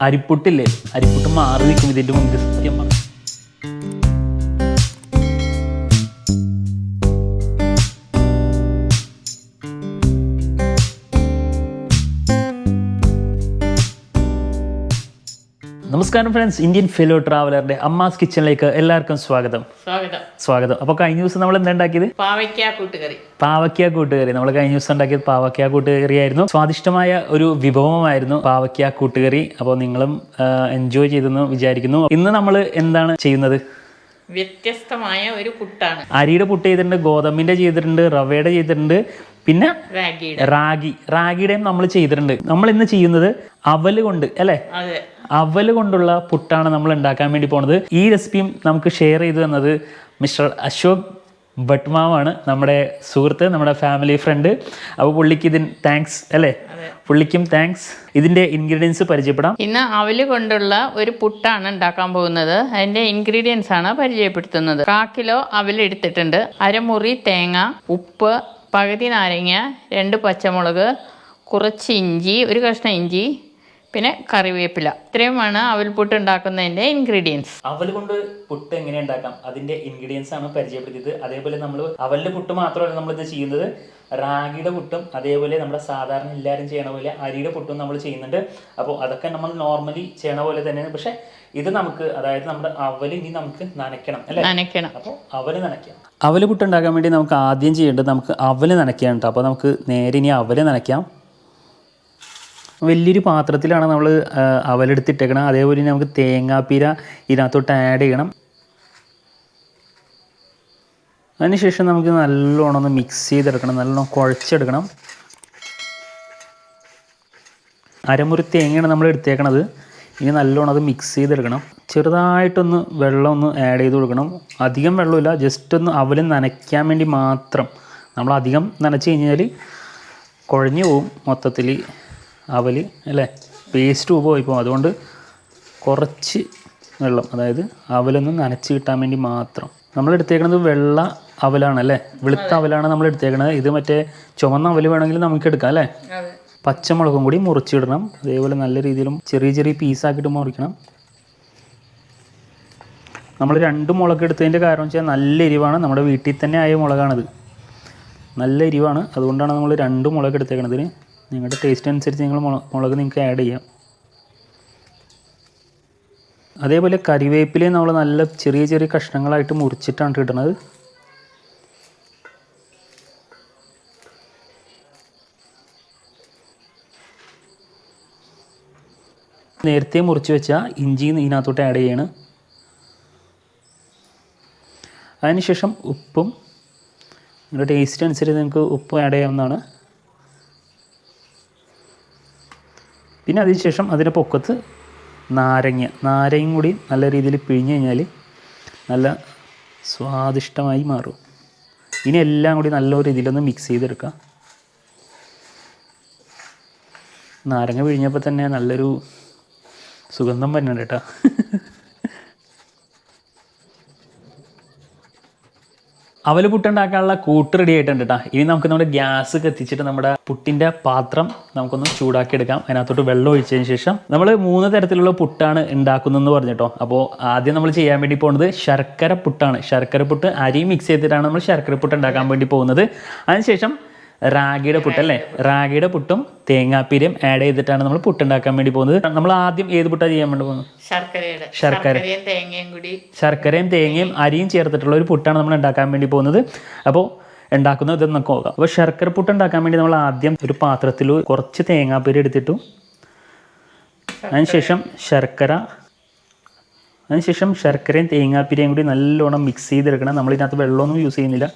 അരിപ്പുട്ടില്ലേ, അരിപ്പുട്ട് മാറി നിൽക്കും ഇതിൻ്റെ മുമ്പിൽ. സത്യം പറഞ്ഞു നമസ്കാരം ഫ്രണ്ട്സ്, ഇന്ത്യൻ ഫെലോ ട്രാവലറിന്റെ അമ്മാസ് കിച്ചണിലേക്ക് എല്ലാവർക്കും സ്വാഗതം. അപ്പോൾ കഴിഞ്ഞ ദിവസം നമ്മൾ എന്താ ഉണ്ടാക്കിയത്? പാവയ്ക്ക കൂട്ടുകറി. നമ്മൾ കഴിഞ്ഞ ദിവസം ഉണ്ടാക്കിയത് പാവയ്ക്ക കൂട്ടുകറി ആയിരുന്നു. സ്വാദിഷ്ടമായ ഒരു വിഭവമായിരുന്നു പാവയ്ക്ക കൂട്ടുകറി. അപ്പോൾ നിങ്ങളും എൻജോയ് ചെയ്തെന്ന് വിചാരിക്കുന്നു. ഇന്ന് നമ്മൾ എന്താണ് ചെയ്യുന്നത്? വ്യത്യസ്തമായ ഒരു പുട്ടാണ്. അരിയുടെ പുട്ട് ചെയ്തിട്ടുണ്ട്, ഗോതമ്പിന്റെ ചെയ്തിട്ടുണ്ട്, റവയുടെ ചെയ്തിട്ടുണ്ട്, പിന്നെ റാഗിയുടെയും നമ്മൾ ചെയ്തിട്ടുണ്ട്. നമ്മൾ ഇന്ന് ചെയ്യുന്നത് അവല് കൊണ്ട് അല്ലേ? അവല് കൊണ്ടുള്ള പുട്ടാണ് നമ്മൾ ഉണ്ടാക്കാൻ വേണ്ടി പോണത്. ഈ റെസിപ്പിയും നമുക്ക് ഷെയർ ചെയ്തു തന്നത് മിസ്റ്റർ അശോക് ഭട്ട്മാവാണ്, നമ്മുടെ സുഹൃത്ത്, നമ്മുടെ ഫാമിലി ഫ്രണ്ട്. അപ്പോൾ പുള്ളിക്ക് ഇതിന് താങ്ക്സ് അല്ലേ? പുള്ളിക്കും താങ്ക്സ്. ഇതിന്റെ ഇൻഗ്രീഡിയൻസ് പരിചയപ്പെടാം. ഇന്ന് അവല് കൊണ്ടുള്ള ഒരു പുട്ടാണ് ഉണ്ടാക്കാൻ പോകുന്നത്. അതിന്റെ ഇൻഗ്രീഡിയൻസ് ആണ് പരിചയപ്പെടുത്തുന്നത്. 1/4 കിലോ അവല് എടുത്തിട്ടുണ്ട്, അരമുറി തേങ്ങ, ഉപ്പ്, പകുതി നാരങ്ങ, 2 പച്ചമുളക്, കുറച്ച് ഇഞ്ചി, ഒരു കഷ്ണം ഇഞ്ചി, പിന്നെ കറിവേപ്പില. ഇത്രയുമാണ് അവൽപുട്ട് ഉണ്ടാക്കുന്നതിന്റെ ഇൻഗ്രീഡിയൻസ്. അവൽ കൊണ്ട് പുട്ട് എങ്ങനെ ഉണ്ടാക്കാം അതിന്റെ ഇൻഗ്രീഡിയൻസ് ആണ് പരിചയപ്പെടുത്തിയത്. അതേപോലെ നമ്മൾ അവലിന്റെ പുട്ട് മാത്രമല്ല നമ്മൾ ഇത് ചെയ്യുന്നത്, റാഗിയുടെ പുട്ടും അതേപോലെ നമ്മുടെ സാധാരണ എല്ലാവരും ചെയ്യണ പോലെ അരിയുടെ പുട്ടും നമ്മൾ ചെയ്യുന്നുണ്ട്. അപ്പോൾ അതൊക്കെ നമ്മൾ നോർമലി ചെയ്യണ പോലെ തന്നെയാണ്. പക്ഷെ ഇത് നമുക്ക്, അതായത് നമ്മുടെ അവൽ ഇനി നമുക്ക് നനയ്ക്കണം അല്ലേ? അപ്പോൾ അവല് നനയ്ക്കാം. അവല് പുട്ട് ഉണ്ടാക്കാൻ വേണ്ടി നമുക്ക് ആദ്യം ചെയ്യേണ്ടത് നമുക്ക് അവല് നനയ്ക്കാൻ കേട്ടോ. അപ്പോൾ നമുക്ക് നേരെ ഇനി അവല് നനയ്ക്കാം. വലിയൊരു പാത്രത്തിലാണ് നമ്മൾ അവലെടുത്തിട്ടേക്കണം. അതേപോലെ നമുക്ക് തേങ്ങാപ്പീര ഇതിനകത്തോട്ട് ആഡ് ചെയ്യണം. അതിനുശേഷം നമുക്ക് നല്ലോണം ഒന്ന് മിക്സ് ചെയ്തെടുക്കണം, നല്ലോണം കുഴച്ചെടുക്കണം. അരമുറി തേങ്ങയാണ് നമ്മൾ എടുത്തേക്കണത്. ഇനി നല്ലോണം അത് മിക്സ് ചെയ്തെടുക്കണം. ചെറുതായിട്ടൊന്ന് വെള്ളം ഒന്ന് ആഡ് ചെയ്ത് കൊടുക്കണം. അധികം വെള്ളമില്ല, ജസ്റ്റ് ഒന്ന് അവല് നനയ്ക്കാൻ വേണ്ടി മാത്രം. നമ്മൾ അധികം നനച്ച് കഴിഞ്ഞാൽ കുഴഞ്ഞു പോവും മൊത്തത്തിൽ അവല് അല്ലേ, പേസ്റ്റ് പോയി പോകും. അതുകൊണ്ട് കുറച്ച് വെള്ളം, അതായത് അവലൊന്ന് നനച്ച് കിട്ടാൻ വേണ്ടി മാത്രം. നമ്മൾ എടുത്തേക്കുന്നത് വെള്ള അവലാണ് അല്ലേ, വെളുത്ത അവലാണ് നമ്മൾ എടുത്തേക്കണത്. ഇത് മറ്റേ ചുവന്ന അവല് വേണമെങ്കിൽ നമുക്ക് എടുക്കാം അല്ലേ. പച്ചമുളകും കൂടി മുറിച്ചിടണം. അതേപോലെ നല്ല രീതിയിലും ചെറിയ ചെറിയ പീസാക്കിയിട്ട് മുറിക്കണം. നമ്മൾ 2 മുളക് എടുത്തതിൻ്റെ കാരണം വെച്ചാൽ നല്ല എരിവാണ്. നമ്മുടെ വീട്ടിൽ തന്നെ ആയ മുളകാണിത്, നല്ല എരിവാണ്. അതുകൊണ്ടാണ് നമ്മൾ 2 മുളക് എടുത്തേക്കണതിന്. നിങ്ങളുടെ ടേസ്റ്റ് അനുസരിച്ച് നിങ്ങൾ മുളക് നിങ്ങൾക്ക് ആഡ് ചെയ്യാം. അതേപോലെ കറിവേപ്പിലയും നമ്മൾ നല്ല ചെറിയ ചെറിയ കഷ്ണങ്ങളായിട്ട് മുറിച്ചിട്ടാണ് കിട്ടുന്നത്. നേരത്തെ മുറിച്ച് വെച്ച ഇഞ്ചി ഇതിനകത്തോട്ട് ആഡ് ചെയ്യണം. അതിനുശേഷം ഉപ്പും, നിങ്ങളുടെ ടേസ്റ്റ് അനുസരിച്ച് നിങ്ങൾക്ക് ഉപ്പ് ആഡ് ചെയ്യാവുന്നതാണ്. പിന്നെ അതിനുശേഷം അതിൻ്റെ പൊക്കത്ത് നാരങ്ങയും കൂടി നല്ല രീതിയിൽ പിഴിഞ്ഞ് കഴിഞ്ഞാൽ നല്ല സ്വാദിഷ്ടമായി മാറും. ഇനി എല്ലാം കൂടി നല്ലൊരു രീതിയിലൊന്ന് മിക്സ് ചെയ്തെടുക്കുക. നാരങ്ങ പിഴിഞ്ഞപ്പോൾ തന്നെ നല്ലൊരു സുഗന്ധം വരുന്നുണ്ട് കേട്ടോ. അവല് പുട്ടുണ്ടാക്കാനുള്ള കൂട്ട് റെഡി ആയിട്ടുണ്ട് കേട്ടോ. ഇനി നമുക്ക് നമ്മുടെ ഗ്യാസ് കത്തിച്ചിട്ട് നമ്മുടെ പുട്ടിൻ്റെ പാത്രം നമുക്കൊന്ന് ചൂടാക്കി എടുക്കാം. അതിനകത്തോട്ട് വെള്ളം ഒഴിച്ചതിന് ശേഷം നമ്മൾ 3 തരത്തിലുള്ള പുട്ടാണ് ഉണ്ടാക്കുന്നതെന്ന് പറഞ്ഞിട്ടോ. അപ്പോൾ ആദ്യം നമ്മൾ ചെയ്യാൻ വേണ്ടി പോകുന്നത് ശർക്കര പുട്ടാണ്. ശർക്കര പുട്ട് അരി മിക്സ് ചെയ്തിട്ടാണ് നമ്മൾ ശർക്കര പുട്ട് ഉണ്ടാക്കാൻ വേണ്ടി പോകുന്നത്. അതിനുശേഷം റാഗിയുടെ പുട്ടല്ലേ, റാഗിയുടെ പുട്ടും തേങ്ങാപ്പീരയും ആഡ് ചെയ്തിട്ടാണ് നമ്മൾ പുട്ടുണ്ടാക്കാൻ വേണ്ടി പോകുന്നത്. നമ്മൾ ആദ്യം ഏത് പുട്ടാണ് ചെയ്യാൻ വേണ്ടി പോകുന്നത്? ശർക്കരയും തേങ്ങയും അരിയും ചേർത്തിട്ടുള്ള ഒരു പുട്ടാണ് നമ്മൾ ഉണ്ടാക്കാൻ വേണ്ടി പോകുന്നത്. അപ്പോൾ ഉണ്ടാക്കുന്നത് ഇതെന്ന് നമുക്ക് നോക്കാം. അപ്പോൾ ശർക്കര പുട്ട് ഉണ്ടാക്കാൻ വേണ്ടി നമ്മൾ ആദ്യം ഒരു പാത്രത്തിൽ കുറച്ച് തേങ്ങാപ്പീര എടുത്തിട്ടു. അതിനുശേഷം ശർക്കരയും തേങ്ങാപ്പീരയും കൂടി നല്ലോണം മിക്സ് ചെയ്തെടുക്കണം. നമ്മളിതിനകത്ത് വെള്ളമൊന്നും യൂസ് ചെയ്യുന്നില്ല.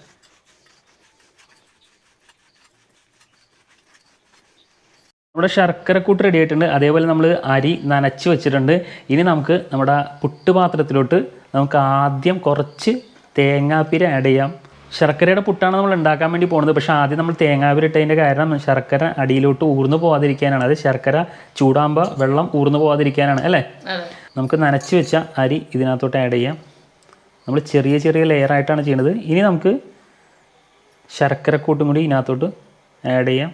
നമ്മുടെ ശർക്കരക്കൂട്ട് റെഡി ആയിട്ടുണ്ട്. അതേപോലെ നമ്മൾ അരി നനച്ച് വെച്ചിട്ടുണ്ട്. ഇനി നമുക്ക് നമ്മുടെ പുട്ടുപാത്രത്തിലോട്ട് നമുക്ക് ആദ്യം കുറച്ച് തേങ്ങാപ്പീര ആഡ് ചെയ്യാം. ശർക്കരയുടെ പുട്ടാണ് നമ്മൾ ഉണ്ടാക്കാൻ വേണ്ടി പോകുന്നത്. പക്ഷേ ആദ്യം നമ്മൾ തേങ്ങാപ്പീര ഇട്ടതിൻ്റെ കാരണം ശർക്കര അടിയിലോട്ട് ഊർന്നു പോകാതിരിക്കാനാണ്. അത് ശർക്കര ചൂടാകുമ്പോൾ വെള്ളം ഊർന്നു പോകാതിരിക്കാനാണ് അല്ലേ. നമുക്ക് നനച്ച് വെച്ച അരി ഇതിനകത്തോട്ട് ആഡ് ചെയ്യാം. നമ്മൾ ചെറിയ ചെറിയ ലെയറായിട്ടാണ് ചെയ്യുന്നത്. ഇനി നമുക്ക് ശർക്കരക്കൂട്ടും കൂടി ഇതിനകത്തോട്ട് ആഡ് ചെയ്യാം.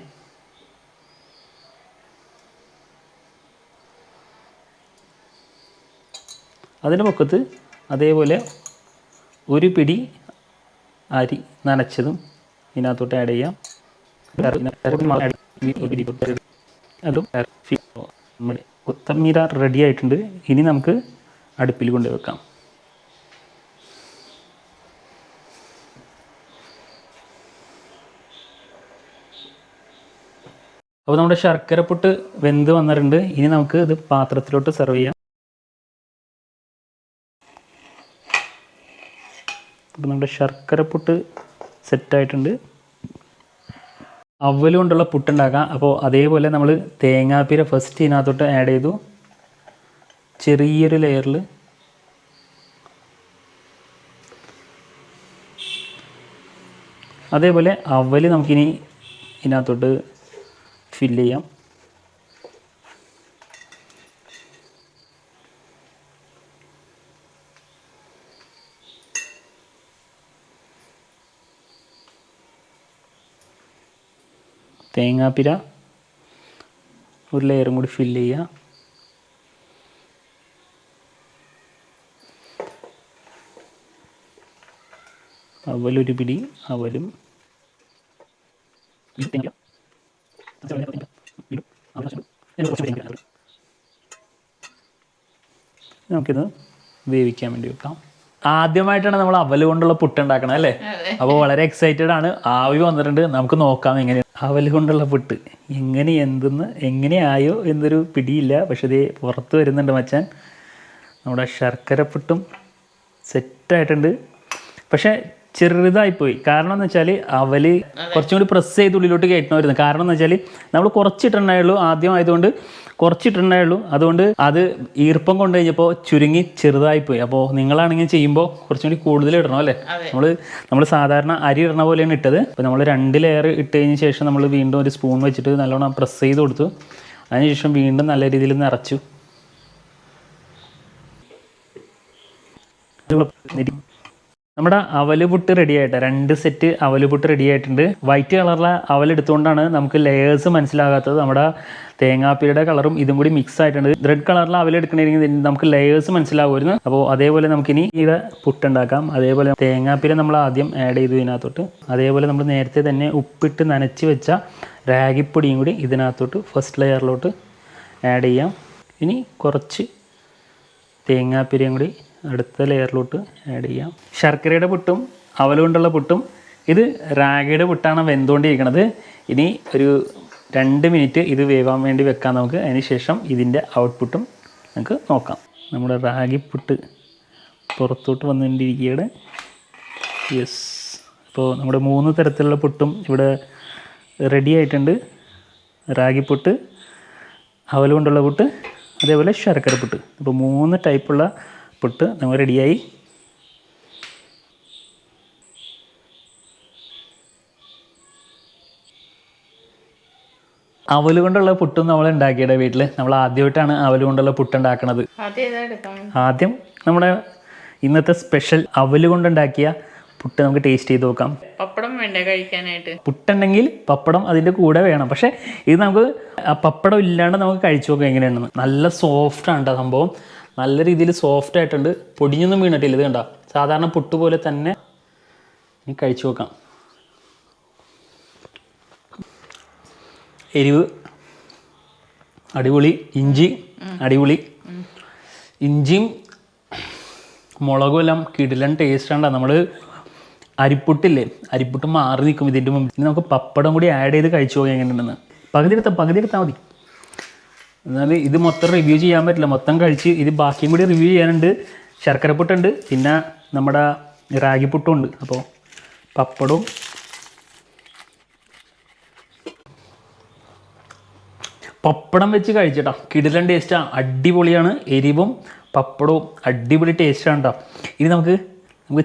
അതിൻ്റെ പൊക്കത്ത് അതേപോലെ ഒരു പിടി അരി നനച്ചതും ഇതിനകത്തോട്ട് ആഡ് ചെയ്യാം. അതും നമ്മുടെ കൊത്തമീര റെഡി ആയിട്ടുണ്ട്. ഇനി നമുക്ക് അടുപ്പിൽ കൊണ്ടുപോയി വെക്കാം. അപ്പോൾ നമ്മുടെ ശർക്കരപ്പുട്ട് വെന്ത് വന്നിട്ടുണ്ട്. ഇനി നമുക്ക് ഇത് പാത്രത്തിലോട്ട് സെർവ് ചെയ്യാം. അപ്പോൾ നമ്മുടെ ശർക്കരപ്പുട്ട് സെറ്റായിട്ടുണ്ട്. അവൽ കൊണ്ടുള്ള പുട്ടുണ്ടാക്കാം. അപ്പോൾ അതേപോലെ നമ്മൾ തേങ്ങാപ്പീര ഫസ്റ്റ് ഇതിനകത്തോട്ട് ആഡ് ചെയ്തു, ചെറിയൊരു ലെയറിൽ. അതേപോലെ അവൽ നമുക്കിനി ഇതിനകത്തോട്ട് ഫില്ല് ചെയ്യാം. തേങ്ങാപ്പിര ഒരു ലെയറും കൂടി ഫില്ല് ചെയ്യുക. അവലൊരു പിടി അവലും നമുക്കിത് വേവിക്കാൻ വേണ്ടി വെക്കാം. ആദ്യമായിട്ടാണ് നമ്മൾ അവൽ കൊണ്ടുള്ള പുട്ട് ഉണ്ടാക്കണം അല്ലേ? അപ്പോൾ വളരെ എക്സൈറ്റഡ് ആണ്. ആവി വന്നിട്ടുണ്ട്. നമുക്ക് നോക്കാം എങ്ങനെയാണ് അവൽ കൊണ്ടുള്ള പുട്ട് എങ്ങനെയായോ എന്നൊരു പിടിയില്ല. പക്ഷെ ഇത് പുറത്ത് വരുന്നുണ്ട് മച്ചാൻ. നമ്മുടെ ശർക്കരപ്പുട്ടും സെറ്റായിട്ടുണ്ട്. പക്ഷേ ചെറുതായിപ്പോയി. കാരണം എന്ന് വെച്ചാൽ അവൽ കുറച്ചും കൂടി പ്രസ് ചെയ്ത് ഉള്ളിലോട്ട് കയറ്റണമായിരുന്നു. കാരണം എന്ന് വെച്ചാൽ നമ്മൾ കുറച്ചിട്ടുണ്ടായുള്ളൂ, ആദ്യം ആയതുകൊണ്ട് കുറച്ചിട്ടുണ്ടായുള്ളൂ. അതുകൊണ്ട് അത് ഈർപ്പം കൊണ്ട് കഴിഞ്ഞപ്പോൾ ചുരുങ്ങി ചെറുതായിപ്പോയി. അപ്പോൾ നിങ്ങളാണെങ്കിൽ ചെയ്യുമ്പോൾ കുറച്ചും കൂടി കൂടുതൽ ഇടണം അല്ലേ? നമ്മൾ സാധാരണ അരി ഇടണ പോലെയാണ് ഇട്ടത്. അപ്പോൾ നമ്മൾ 2 ലെയർ ഇട്ട് കഴിഞ്ഞ ശേഷം നമ്മൾ വീണ്ടും ഒരു സ്പൂൺ വെച്ചിട്ട് നല്ലോണം പ്രസ് ചെയ്ത് കൊടുത്തു. അതിനുശേഷം വീണ്ടും നല്ല രീതിയിൽ നിറച്ചു. നമ്മുടെ അവലുപുട്ട് റെഡി ആയിട്ട് 2 സെറ്റ് അവലുപുട്ട് റെഡി ആയിട്ടുണ്ട്. വൈറ്റ് കളറിലെ അവലെടുത്തുകൊണ്ടാണ് നമുക്ക് ലെയേഴ്സ് മനസ്സിലാകാത്തത്. നമ്മുടെ തേങ്ങാപ്പീരുടെ കളറും ഇതും കൂടി മിക്സ് ആയിട്ടുണ്ട്. റെഡ് കളറിലെ അവലെടുക്കണമെങ്കിൽ നമുക്ക് ലെയേഴ്സ് മനസ്സിലാവുമായിരുന്നു. അപ്പോൾ അതേപോലെ നമുക്കിനി ഇത് പുട്ടുണ്ടാക്കാം. അതേപോലെ തേങ്ങാപ്പീര നമ്മൾ ആദ്യം ആഡ് ചെയ്തു ഇതിനകത്തോട്ട്. അതേപോലെ നമ്മൾ നേരത്തെ തന്നെ ഉപ്പിട്ട് നനച്ച് വെച്ച റാഗിപ്പൊടിയും കൂടി ഇതിനകത്തോട്ട് ഫസ്റ്റ് ലെയറിലോട്ട് ആഡ് ചെയ്യാം. ഇനി കുറച്ച് തേങ്ങാപ്പീരയും കൂടി അടുത്ത ലെയറിലോട്ട് ആഡ് ചെയ്യാം. ശർക്കരയുടെ പുട്ടും അവലുകൊണ്ടുള്ള പുട്ടും ഇത് റാഗിയുടെ പുട്ടാണ് വെന്തുകൊണ്ടിരിക്കുന്നത്. ഇനി ഒരു 2 മിനിറ്റ് ഇത് വേവാൻ വേണ്ടി വെക്കാം നമുക്ക്. അതിന് ശേഷം ഇതിൻ്റെ ഔട്ട്പുട്ടും നമുക്ക് നോക്കാം. നമ്മുടെ റാഗി പുട്ട് പുറത്തോട്ട് വന്നുകൊണ്ടിരിക്കുകയാണ്. യെസ്, അപ്പോൾ നമ്മുടെ 3 തരത്തിലുള്ള പുട്ടും ഇവിടെ റെഡി ആയിട്ടുണ്ട്. റാഗിപ്പുട്ട്, അവൽ കൊണ്ടുള്ള പുട്ട്, അതേപോലെ ശർക്കര പുട്ട്. അപ്പോൾ 3 ടൈപ്പുള്ള പുട്ട് നമ്മൾ റെഡിയായി. അവൽ കൊണ്ടുള്ള പുട്ടും നമ്മൾ ഉണ്ടാക്കിയുടെ വീട്ടിൽ നമ്മൾ ആദ്യമായിട്ടാണ് അവൽ കൊണ്ടുള്ള പുട്ട് ഉണ്ടാക്കുന്നത്. ആദ്യം നമ്മുടെ ഇന്നത്തെ സ്പെഷ്യൽ അവൽ കൊണ്ടുണ്ടാക്കിയ പുട്ട് നമുക്ക് ടേസ്റ്റ് ചെയ്ത് നോക്കാം. പപ്പടം വേണ്ടേ കഴിക്കാനായിട്ട്? പുട്ടുണ്ടെങ്കിൽ പപ്പടം അതിൻ്റെ കൂടെ വേണം. പക്ഷേ ഇത് നമുക്ക് പപ്പടം ഇല്ലാണ്ട് നമുക്ക് കഴിച്ചു നോക്കാം എങ്ങനെയാണെന്ന്. നല്ല സോഫ്റ്റാണ് കേട്ടോ സംഭവം. നല്ല രീതിയിൽ സോഫ്റ്റ് ആയിട്ടുണ്ട്. പൊടിഞ്ഞൊന്നും വീണിട്ടില്ല. ഇത് കണ്ടോ, സാധാരണ പുട്ട് പോലെ തന്നെ. ഇനി കഴിച്ചു നോക്കാം. എരിവ് അടിപൊളി, ഇഞ്ചി അടിപൊളി. ഇഞ്ചിയും മുളകും എല്ലാം കിടിലൻ ടേസ്റ്റാണ്. നമ്മൾ അരിപ്പുട്ടില്ലേ, അരിപ്പുട്ട് മാറി നിൽക്കും ഇതിൻ്റെ മുമ്പ്. ഇനി നമുക്ക് പപ്പടം കൂടി ആഡ് ചെയ്ത് കഴിച്ചു പോകാൻ എങ്ങനെയുണ്ടെന്ന്. പകുതി എടുത്താൽ മതി. എന്നാൽ ഇത് മൊത്തം റിവ്യൂ ചെയ്യാൻ പറ്റില്ല. മൊത്തം കഴിച്ച് ഇത് ബാക്കിയും കൂടി റിവ്യൂ ചെയ്യാനുണ്ട്. ശർക്കരപ്പുട്ടുണ്ട്, പിന്നെ നമ്മുടെ റാഗിപ്പുട്ടും ഉണ്ട്. അപ്പോൾ പപ്പടവും പപ്പടം വെച്ച് കഴിച്ചിട്ടോ, കിടിലൻ ടേസ്റ്റാണ്, അടിപൊളിയാണ്. എരിവും പപ്പടവും അടിപൊളി ടേസ്റ്റാണ് കേട്ടോ. ഇനി നമുക്ക്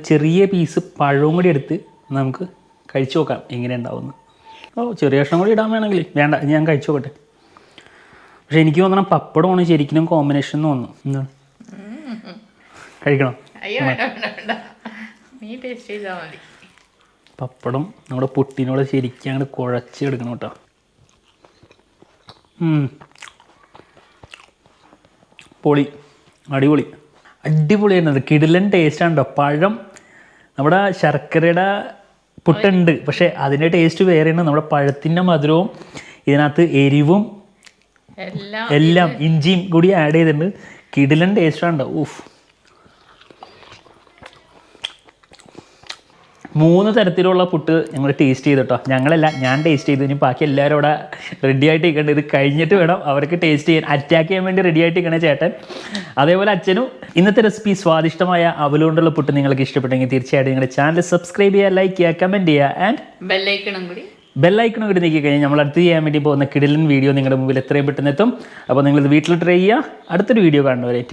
ചെറിയ പീസ് പഴവും കൂടി എടുത്ത് നമുക്ക് കഴിച്ചു നോക്കാം എങ്ങനെ ഉണ്ടാവുമെന്ന്. ചെറിയ കഷ്ണം കൂടി ഇടാൻ വേണമെങ്കിൽ. വേണ്ട, ഞാൻ കഴിച്ചു നോക്കട്ടെ. പക്ഷെ എനിക്ക് തോന്നണം പപ്പടമാണ് ശരിക്കും കോമ്പിനേഷൻ എന്ന് തോന്നുന്നു. കഴിക്കണം. പപ്പടം നമ്മുടെ പുട്ടിനോട് ശരിക്കും അങ്ങോട്ട് കുഴച്ചെടുക്കണം കേട്ടോ. പൊളി, അടിപൊളി. അടിപൊളിയായിരുന്നത്. കിടിലൻ ടേസ്റ്റാണ് കേട്ടോ. പഴം നമ്മുടെ ശർക്കരയുടെ പുട്ടുണ്ട്, പക്ഷേ അതിൻ്റെ ടേസ്റ്റ് വേറെയാണ്. നമ്മുടെ പഴത്തിൻ്റെ മധുരവും ഇതിനകത്ത് എരിവും എല്ലാം ഇഞ്ചിയും കൂടി ആഡ് ചെയ്തിട്ടുണ്ട്. കിടിലൻ ടേസ്റ്റാണ് കേട്ടോ. ഊഫ്. 3 തരത്തിലുള്ള പുട്ട് ഞങ്ങൾ ടേസ്റ്റ് ചെയ്തിട്ടോ. ഞങ്ങളല്ല, ഞാൻ ടേസ്റ്റ് ചെയ്തു. ഇനി ബാക്കി എല്ലാവരും അവിടെ റെഡി ആയിട്ട് ഇരിക്കേണ്ടത്. ഇത് കഴിഞ്ഞിട്ട് വേണം അവർക്ക് ടേസ്റ്റ് ചെയ്യാൻ. അറ്റാക്ക് ചെയ്യാൻ വേണ്ടി റെഡി ആയിട്ട് ഇരിക്കണേ ചേട്ടൻ. അതേപോലെ അച്ഛനും. ഇന്നത്തെ റെസിപ്പി സ്വാദിഷ്ടമായ അവലുകൊണ്ടുള്ള പുട്ട് നിങ്ങൾക്ക് ഇഷ്ടപ്പെട്ടെങ്കിൽ തീർച്ചയായിട്ടും നിങ്ങളുടെ ചാനൽ സബ്സ്ക്രൈബ് ചെയ്യുക, ലൈക്ക് ചെയ്യുക, കമൻറ്റ് ചെയ്യുക ആൻഡ് ബെല്ലൈക്കണം കൂടി നീക്കി കഴിഞ്ഞാൽ നമ്മൾ അടുത്ത് ചെയ്യാൻ വേണ്ടി പോകുന്ന കിടിലൻ വീഡിയോ നിങ്ങളുടെ മുമ്പിൽ എത്രയും പെട്ടെന്ന് എത്തും. അപ്പോൾ നിങ്ങളിത് വീട്ടിൽ ട്രൈ ചെയ്യുക. അടുത്തൊരു വീഡിയോ കാണുന്നവരെ